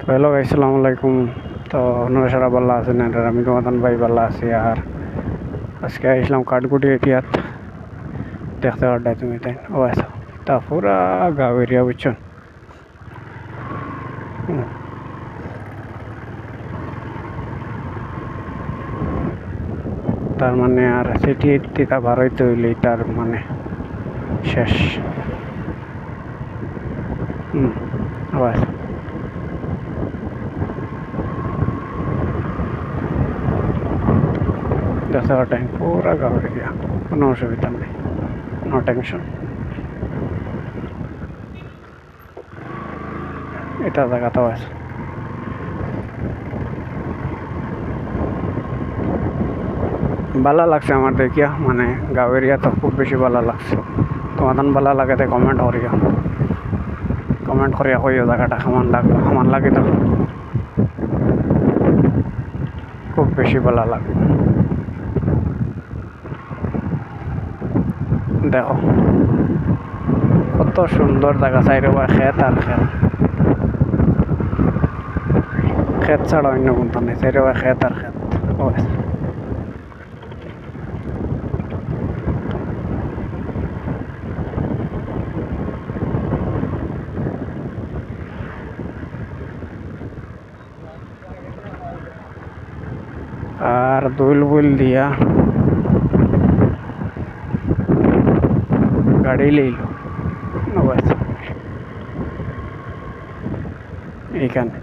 Hello guys, আসসালামু আলাইকুম। তো আপনারা সারা ভালো আছেন? আর আমি রমাদান ভাই ভালো আছি। আর আজকে আসলাম কাঠগুটি এরিয়াত দেখতে পারডা তুমি তাই ও আছো তা পুরা গাঁও এরিয়া বুঝছেন। তার মানে আর সিটি টিকা বার হইতে হইলে তার মানে শেষ। ও আছো দেখতে পারটাই পুরা গাঁও এরিয়া, কোনো অসুবিধা নেই, নো টেনশন। এটা জায়গাটাও আছে। ভালো লাগছে আমার দেখিয়া, মানে গাঁও এরিয়া তো খুব বেশি ভালো লাগছে। তোমাদের ভালো লাগে তো কমেন্ট করিয়া কইও জায়গাটা কেমন লাগলো। আমার লাগে তো খুব বেশি ভালো লাগলো। দেখো কত সুন্দর জায়গা, চাইরে বা খেত আর খেত, খেত ছাড়া অন্য কোনটা নেই, চাইরে বা খেত আর খেত। আর দুইল বুইল দিয়া গাড়ি লইল এইখানে।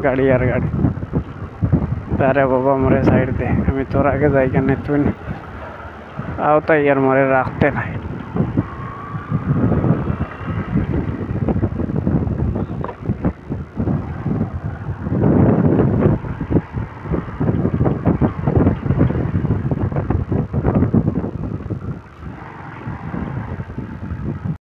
গাড়ি আর গাড়ি, তারে বাবা মরে সাইড দে, আমি তোর আগে যাই কেন, তুই আও তাই আর মরে রাখতে নাই।